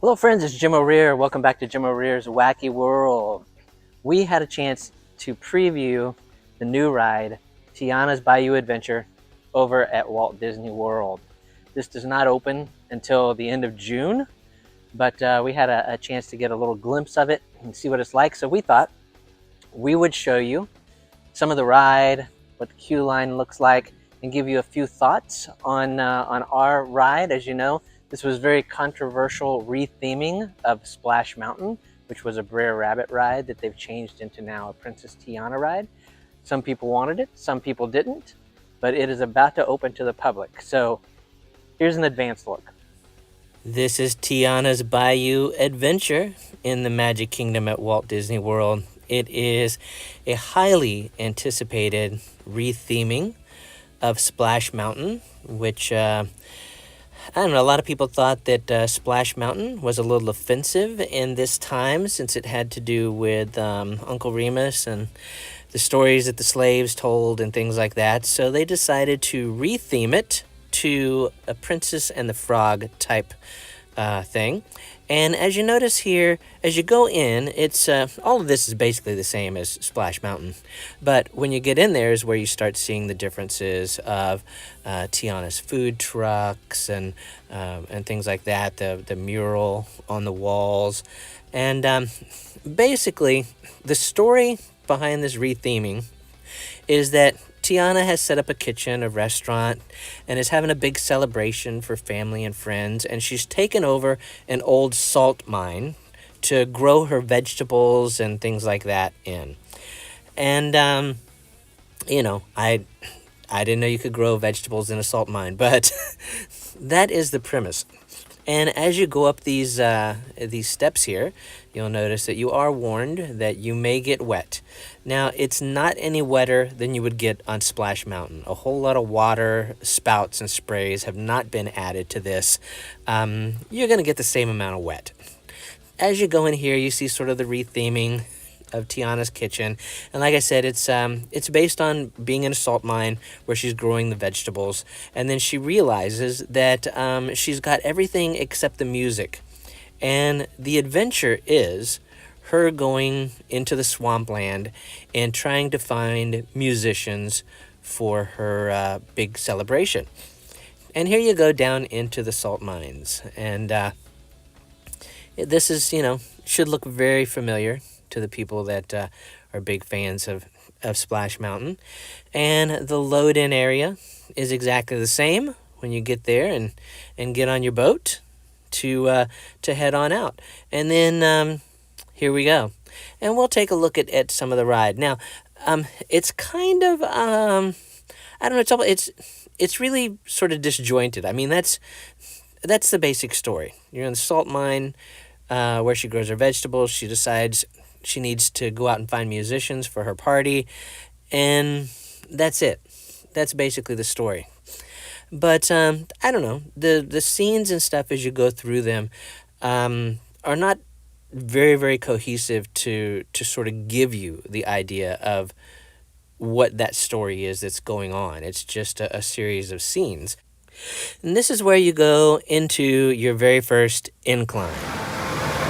Hello friends, it's Jim O'Rear. Welcome back to Jim O'Rear's Wacky World. We had a chance to preview the new ride, Tiana's Bayou Adventure, over at Walt Disney World. This does not open until the end of June, but we had a chance to get a little glimpse of it and see what it's like. So we thought we would show you some of the ride, what the queue line looks like, and give you a few thoughts on our ride. As you know, this was very controversial retheming of Splash Mountain, which was a Brer Rabbit ride that they've changed into now a Princess Tiana ride. Some people wanted it, some people didn't, but it is about to open to the public. So here's an advanced look. This is Tiana's Bayou Adventure in the Magic Kingdom at Walt Disney World. It is a highly anticipated retheming of Splash Mountain, which, I don't know, a lot of people thought that Splash Mountain was a little offensive in this time since it had to do with Uncle Remus and the stories that the slaves told and things like that. So they decided to retheme it to a Princess and the Frog type thing. And as you notice here, as you go in, it's all of this is basically the same as Splash Mountain. But when you get in there is where you start seeing the differences of Tiana's food trucks and things like that, the mural on the walls. And basically, the story behind this retheming is that Tiana has set up a kitchen, a restaurant, and is having a big celebration for family and friends. And she's taken over an old salt mine to grow her vegetables and things like that in. And, I didn't know you could grow vegetables in a salt mine, but that is the premise. And as you go up these steps here, you'll notice that you are warned that you may get wet. Now, it's not any wetter than you would get on Splash Mountain. A whole lot of water, spouts, and sprays have not been added to this. You're going to get the same amount of wet. As you go in here, you see sort of the retheming of Tiana's kitchen. And like I said, it's based on being in a salt mine where she's growing the vegetables. And then she realizes that she's got everything except the music. And the adventure is her going into the swampland and trying to find musicians for her big celebration. And here you go down into the salt mines. And this is, should look very familiar to the people that are big fans of Splash Mountain. And the load-in area is exactly the same when you get there and get on your boat to head on out. And then here we go. And we'll take a look at some of the ride. Now, it's kind of, I don't know, it's really sort of disjointed. I mean, that's the basic story. You're in the salt mine where she grows her vegetables. She decides she needs to go out and find musicians for her party. And that's it. That's basically the story. But I don't know. The scenes and stuff as you go through them are not very, very cohesive to sort of give you the idea of what that story is that's going on. It's just a series of scenes. And this is where you go into your very first incline.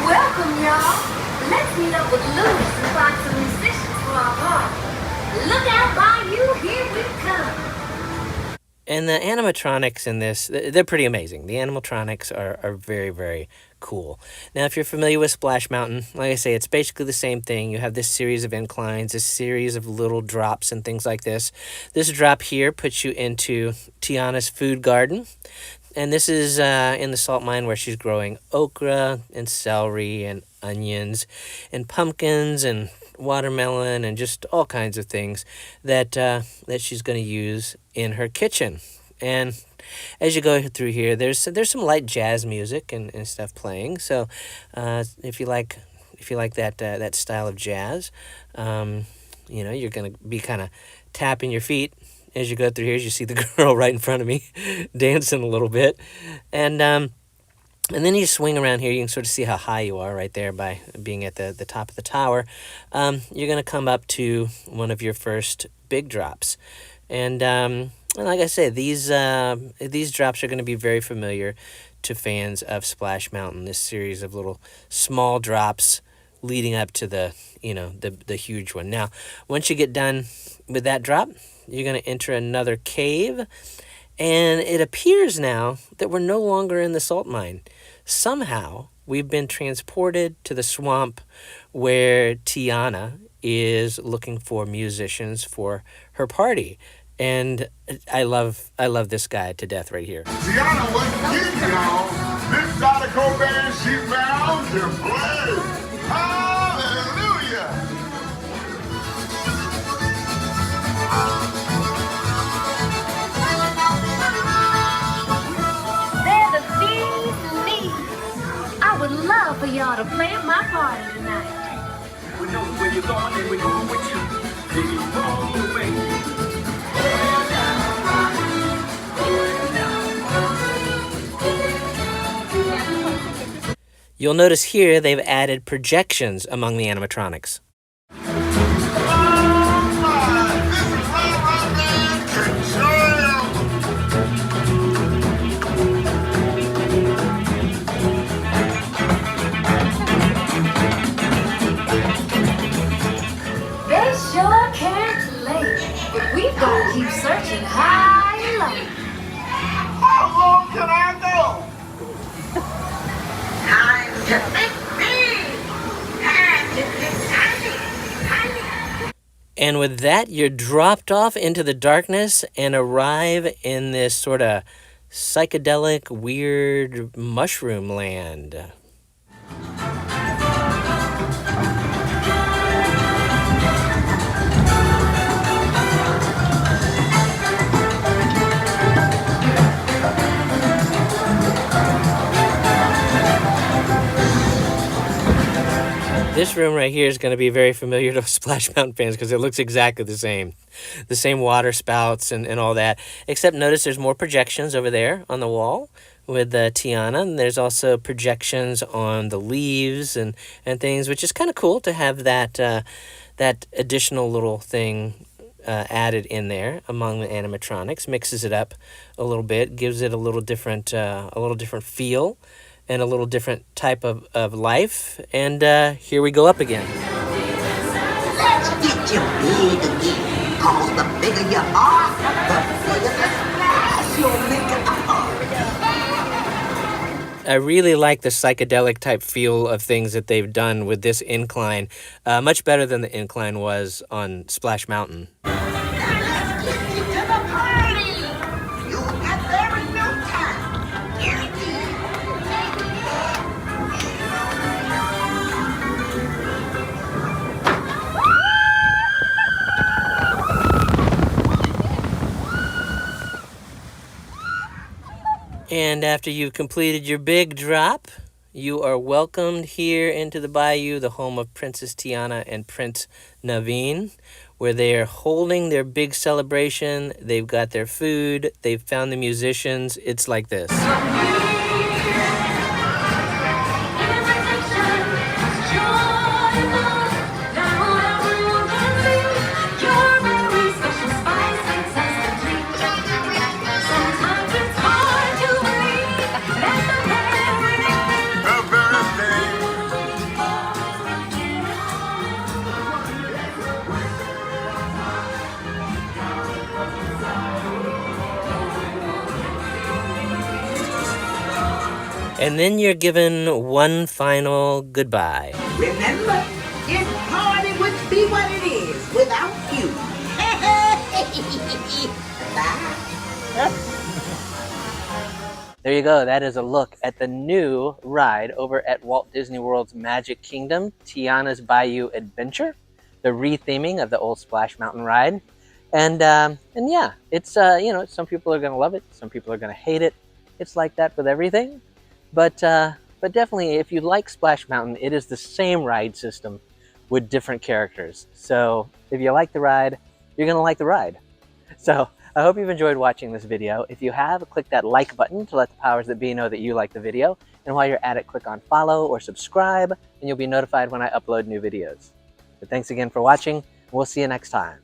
Welcome, y'all. Let's meet up with Louis and find some musicians for our party. Look out, Bayou, here we come. And the animatronics in this, they're pretty amazing. The animatronics are very, very cool. Now, if you're familiar with Splash Mountain, like I say, it's basically the same thing. You have this series of inclines, a series of little drops and things like this. This drop here puts you into Tiana's food garden. And this is in the salt mine where she's growing okra and celery and onions and pumpkins and watermelon and just all kinds of things that she's going to use in her kitchen. And as you go through here, there's some light jazz music and stuff playing. So if you like that style of jazz, you're going to be kind of tapping your feet as you go through here. As you see the girl right in front of me dancing a little bit. And then you swing around here. You can sort of see how high you are right there by being at the top of the tower. You're going to come up to one of your first big drops. And And like I said, these drops are going to be very familiar to fans of Splash Mountain. This series of little small drops leading up to the huge one. Now, once you get done with that drop, you're going to enter another cave, and it appears now that we're no longer in the salt mine. Somehow, we've been transported to the swamp where Tiana is looking for musicians for her party. And I love this guy to death right here. Tiana wasn't kidding, y'all. This Zydeco band, she bound to play. Hallelujah. They're the Bees Leaves. I would love for y'all to play at my party tonight. We know where you're going and we're going with you. Take you all the way. You'll notice here they've added projections among the animatronics. They sure can't play, but we've got to keep searching high and low. How long can I go? Time to make big. Time to get tiny. And with that, you're dropped off into the darkness and arrive in this sort of psychedelic, weird mushroom land. This room right here is going to be very familiar to Splash Mountain fans because it looks exactly the same. The same water spouts and all that. Except notice there's more projections over there on the wall with Tiana. And there's also projections on the leaves and things, which is kind of cool to have that additional little thing added in there among the animatronics. Mixes it up a little bit, gives it a little different feel and a little different type of life. And here we go up again. Let's get you big again. Cause the bigger you are, the bigger the splash you'll make at the party. I really like the psychedelic type feel of things that they've done with this incline. Much better than the incline was on Splash Mountain. Let's get you to the party. You'll get there in no time. Guaranteed. And after you've completed your big drop, you are welcomed here into the Bayou, the home of Princess Tiana and Prince Naveen, where they are holding their big celebration. They've got their food. They've found the musicians. It's like this. The birthday. And then you're given one final goodbye. Remember, this party wouldn't be what it is without you. Bye. There you go. That is a look at the new ride over at Walt Disney World's Magic Kingdom, Tiana's Bayou Adventure, the retheming of the old Splash Mountain ride. And yeah, it's some people are gonna love it, some people are gonna hate it. It's like that with everything. But definitely, if you like Splash Mountain, it is the same ride system with different characters. So if you like the ride, you're gonna like the ride. So I hope you've enjoyed watching this video. If you have, click that like button to let the powers that be know that you like the video. And while you're at it, click on follow or subscribe, and you'll be notified when I upload new videos. But thanks again for watching, and we'll see you next time.